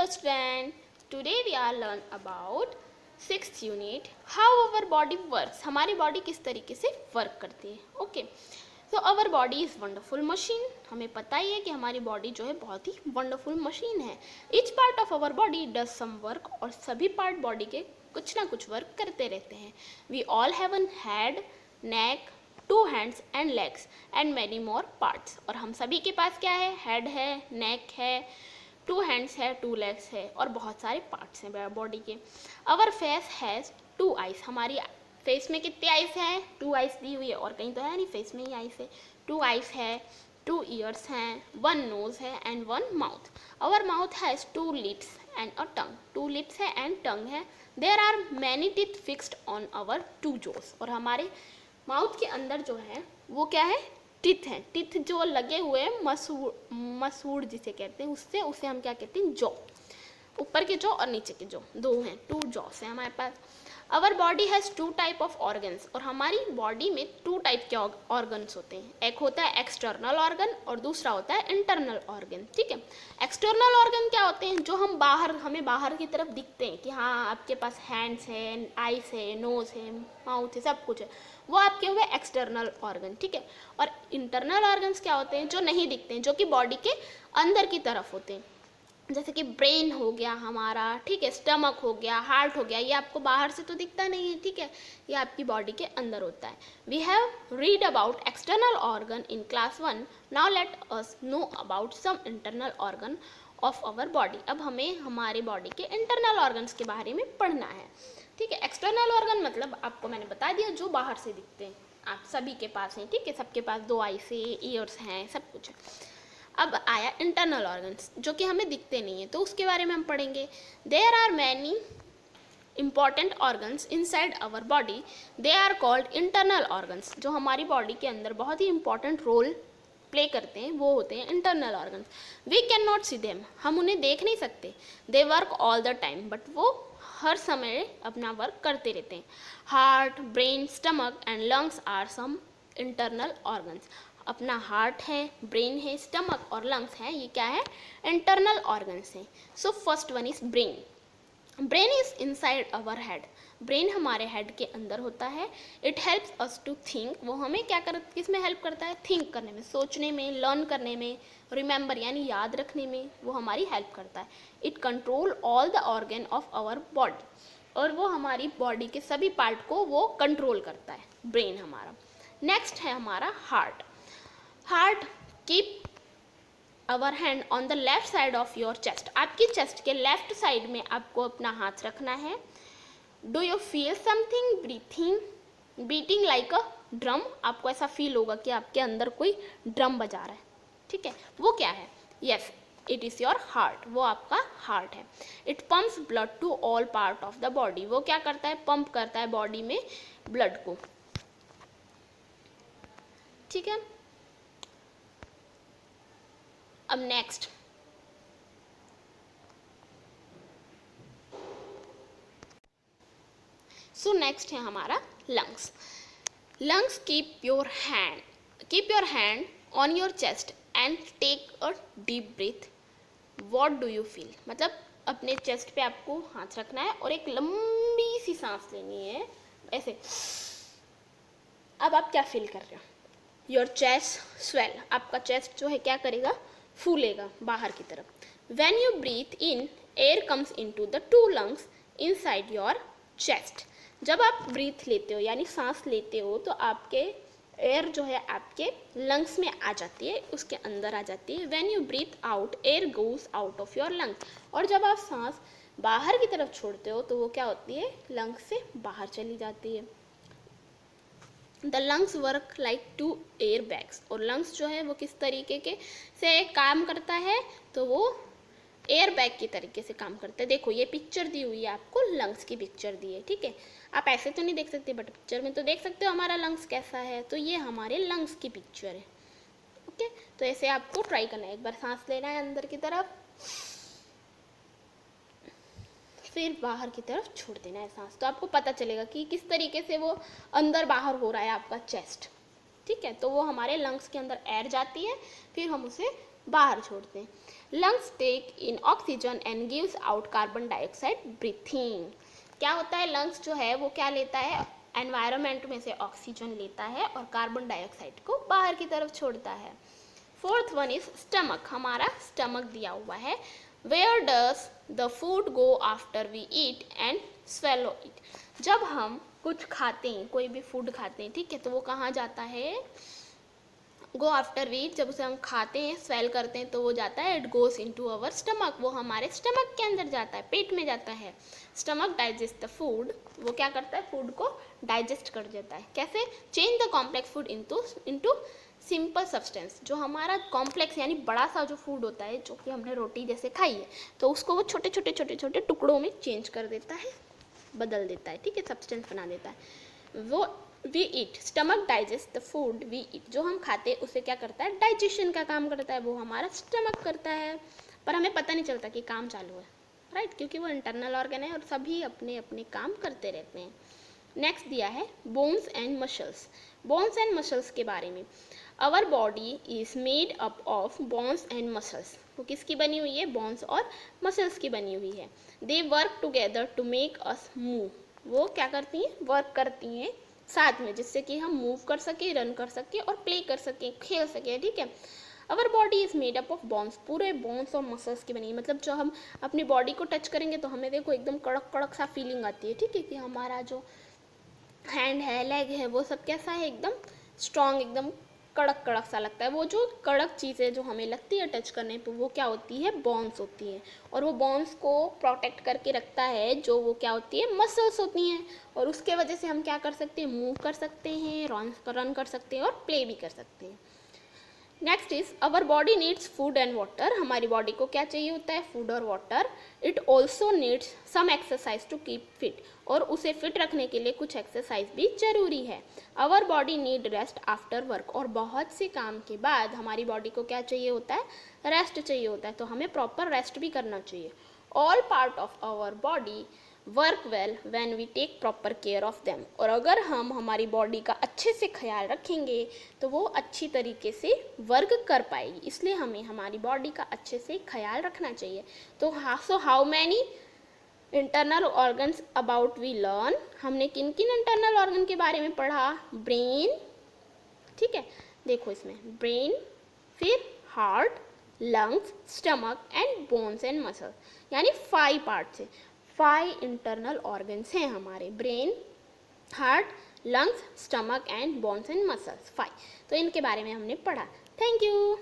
student, today we are learn about 6th unit how our body works. हमारी body किस तरीके से work करती है. ओके, तो our body is wonderful machine. हमें पता ही है कि हमारी बॉडी जो है बहुत ही वंडरफुल मशीन है. Each part of our body does some work, और सभी पार्ट बॉडी के कुछ ना कुछ वर्क करते रहते हैं. We all have an head, neck, 2 hands and legs and many more parts. और हम सभी के पास क्या है? हेड है, नेक है, 2 हैंड्स है, 2 लेग्स है और बहुत सारे पार्ट्स हैं बॉडी के. Our face has 2 eyes. हमारी फेस में कितने आइज हैं? 2 आइज दी हुई है, और कहीं तो है नहीं, फेस में ही आइज है. 2 आइज है, 2 ईयर्स हैं, 1 नोज है and 1 mouth. Our mouth has 2 lips and a tongue. 2 lips है एंड टंग है. There are many teeth fixed on our 2 jaws. और हमारे माउथ के अंदर जो है वो क्या है? टीथ हैं. टीथ जो लगे हुए हैं, मसूड़ जिसे कहते हैं, उससे उसे हम क्या कहते हैं? जॉ. ऊपर के जॉ और नीचे के जॉ, 2 हैं, 2 जॉस हैं हमारे पास. Our body has 2 type of organs. और हमारी बॉडी में 2 टाइप के ऑर्गन्स होते हैं. एक होता है एक्सटर्नल ऑर्गन और दूसरा होता है इंटरनल ऑर्गन. ठीक है, एक्सटर्नल ऑर्गन क्या होते हैं? जो हमें बाहर की तरफ दिखते हैं कि हाँ आपके पास हैंड्स है, आइस है, नोज है, माउथ है, सब कुछ है, वो आपके हुए एक्सटर्नल ऑर्गन. ठीक है, और इंटरनल ऑर्गन्स क्या होते हैं? जो नहीं दिखते हैं, जो कि बॉडी के अंदर की तरफ होते हैं. जैसे कि ब्रेन हो गया हमारा, ठीक है, स्टमक हो गया, हार्ट हो गया. ये आपको बाहर से तो दिखता नहीं है, ठीक है, ये आपकी बॉडी के अंदर होता है. We have read about external organ in class 1. Now let us know about some internal organ of our body. अब हमें हमारे बॉडी के इंटरनल ऑर्गन्स के बारे में पढ़ना है. ठीक है, एक्सटर्नल ऑर्गन मतलब आपको मैंने बता दिया, जो बाहर से दिखते हैं, आप सभी के पास हैं. ठीक है, सबके पास 2 आई से, ईयर्स हैं, सब कुछ है. अब आया इंटरनल ऑर्गन्स, जो कि हमें दिखते नहीं है, तो उसके बारे में हम पढ़ेंगे. There are many important organs inside our body. They are called internal organs. जो हमारी बॉडी के अंदर बहुत ही इंपॉर्टेंट रोल प्ले करते हैं वो होते हैं internal organs. We can not see them. हम उन्हें देख नहीं सकते. They work all the time, but वो हर समय अपना वर्क करते रहते हैं. Heart, brain, stomach and lungs are some internal organs. अपना हार्ट है, ब्रेन है, स्टमक और लंग्स हैं, ये क्या है? इंटरनल ऑर्गन्स हैं. So first one is brain. Brain is inside our head. Brain हमारे हेड के अंदर होता है. It helps us to think. वो हमें क्या किस में हेल्प करता है? थिंक करने में, सोचने में, लर्न करने में, रिमेंबर यानी याद रखने में वो हमारी हेल्प करता है. It control all the organ of our body. और वो हमारी बॉडी के सभी पार्ट को वो कंट्रोल करता है, ब्रेन हमारा. नेक्स्ट है हमारा heart. Heart keep our hand on the left side of your chest. आपकी चेस्ट के लेफ्ट साइड में आपको अपना हाथ रखना है. Do you feel something beating like a drum. आपको ऐसा फील होगा कि आपके अंदर कोई ड्रम बजा रहा है. ठीक है, वो क्या है? Yes, it is your heart. वो आपका हार्ट है. It pumps blood to all part of the body. वो क्या करता है? पंप करता है बॉडी में ब्लड को. ठीक है, अब नेक्स्ट नेक्स्ट है हमारा lungs. Lungs keep your hand on your chest and take a deep breath. What do you feel. मतलब अपने चेस्ट पे आपको हाथ रखना है और एक लंबी सी सांस लेनी है ऐसे. अब आप क्या फील कर रहे हो? Your chest swell. आपका चेस्ट जो है क्या करेगा? फूलेगा बाहर की तरफ. When you breathe in, air comes into the 2 lungs inside your chest. जब आप ब्रीथ लेते हो यानी सांस लेते हो तो आपके एयर जो है आपके लंग्स में आ जाती है, उसके अंदर आ जाती है. When you breathe out, air goes out of your lungs. और जब आप सांस बाहर की तरफ छोड़ते हो तो वो क्या होती है? लंग्स से बाहर चली जाती है. The lungs work like 2 air bags. और लंग्स जो है वो किस तरीके के से काम करता है? तो वो एयर बैग की तरीके से काम करता है. देखो ये पिक्चर दी हुई है, आपको लंग्स की पिक्चर दी है. ठीक है, आप ऐसे तो नहीं देख सकते बट पिक्चर में तो देख सकते हो हमारा लंग्स कैसा है. तो ये हमारे लंग्स की पिक्चर है. ओके, तो ऐसे आपको ट्राई करना है. एक बार सांस लेना है अंदर की तरफ, फिर बाहर की तरफ छोड़ देना है सांस. तो आपको पता चलेगा कि किस तरीके से वो अंदर बाहर हो रहा है आपका चेस्ट. ठीक है, तो वो हमारे लंग्स के अंदर एयर जाती है, फिर हम उसे बाहर छोड़ते हैं. Lungs take in oxygen and gives out carbon dioxide breathing. क्या होता है, लंग्स जो है वो क्या लेता है, एनवायरनमेंट में से ऑक्सीजन लेता है और कार्बन डाइऑक्साइड को बाहर की तरफ छोड़ता है। फोर्थ वन इज स्टमक, हमारा स्टमक दिया हुआ है। Where does the food go after we eat and swallow it. जब हम कुछ खाते हैं, कोई भी फूड खाते हैं, ठीक है, तो वो कहाँ जाता है, गो आफ्टर वी ईट, जब उसे हम खाते हैं, स्वेल करते हैं, तो वो जाता है, it goes into our stomach, वो हमारे स्टमक के अंदर जाता है, पेट में जाता है। स्टमक डाइजेस्ट द फूड, वो क्या करता है, फूड को डाइजेस्ट कर देता है। कैसे, change the complex food into simple substance. जो हमारा कॉम्प्लेक्स यानी बड़ा सा जो फूड होता है, जो कि हमने रोटी जैसे खाई है, तो उसको वो छोटे छोटे छोटे छोटे टुकड़ों में चेंज कर देता है, बदल देता है, ठीक है, सब्सटेंस बना देता है। वो we eat, stomach digest the food we eat, जो हम खाते हैं उसे क्या करता है, डाइजेशन का काम करता है, वो हमारा स्टमक करता है, पर हमें पता नहीं चलता कि काम चालू है, राइट, क्योंकि वो इंटरनल ऑर्गन है और सभी अपने अपने काम करते रहते हैं। नेक्स्ट दिया है bones and muscles. Bones and muscles के बारे में, our body is made up of bones and muscles. वो किसकी बनी हुई है, बोन्स और मसल्स की बनी हुई है। They work together to make us move, वो क्या करती हैं, वर्क करती हैं साथ में, जिससे कि हम मूव कर सके, रन कर सके और प्ले कर सके, खेल सके, ठीक है। Our body is made up of bones, पूरे बोन्स और मसल्स की बनी है, मतलब जो हम अपनी बॉडी को टच करेंगे तो हमें देखो एकदम कड़क कड़क सा फीलिंग आती है, ठीक है, कि हमारा जो हैंड है, लेग है, वो सब कैसा है, एकदम स्ट्रॉन्ग, एकदम कड़क कड़क सा लगता है। वो जो कड़क चीज़ें जो हमें लगती है टच करने पर, वो क्या होती है, बॉन्स होती हैं, और वो बॉन्स को प्रोटेक्ट करके रखता है, जो वो क्या होती है, मसल्स होती हैं, और उसके वजह से हम क्या कर सकते हैं, मूव कर सकते हैं, रन कर सकते हैं और प्ले भी कर सकते हैं। Next is our body needs food and water, हमारी बॉडी को क्या चाहिए होता है, फूड और water. It also needs some exercise to keep fit, और उसे फिट रखने के लिए कुछ एक्सरसाइज भी जरूरी है। Our body need rest after work, और बहुत से काम के बाद हमारी बॉडी को क्या चाहिए होता है, रेस्ट चाहिए होता है, तो हमें प्रॉपर रेस्ट भी करना चाहिए। All part of our body work well when we take proper care of them, और अगर हम हमारी बॉडी का अच्छे से ख्याल रखेंगे तो वो अच्छी तरीके से वर्क कर पाएगी, इसलिए हमें हमारी बॉडी का अच्छे से ख्याल रखना चाहिए। तो how many internal organs about we learn, हमने किन किन इंटरनल ऑर्गन के बारे में पढ़ा, ब्रेन, ठीक है, देखो इसमें ब्रेन, फिर heart, lungs, stomach and bones and muscle, यानी 5 पार्ट्स है, 5 इंटरनल ऑर्गन्स हैं हमारे, brain, heart, lungs, stomach and bones and muscles, 5। तो इनके बारे में हमने पढ़ा। Thank you.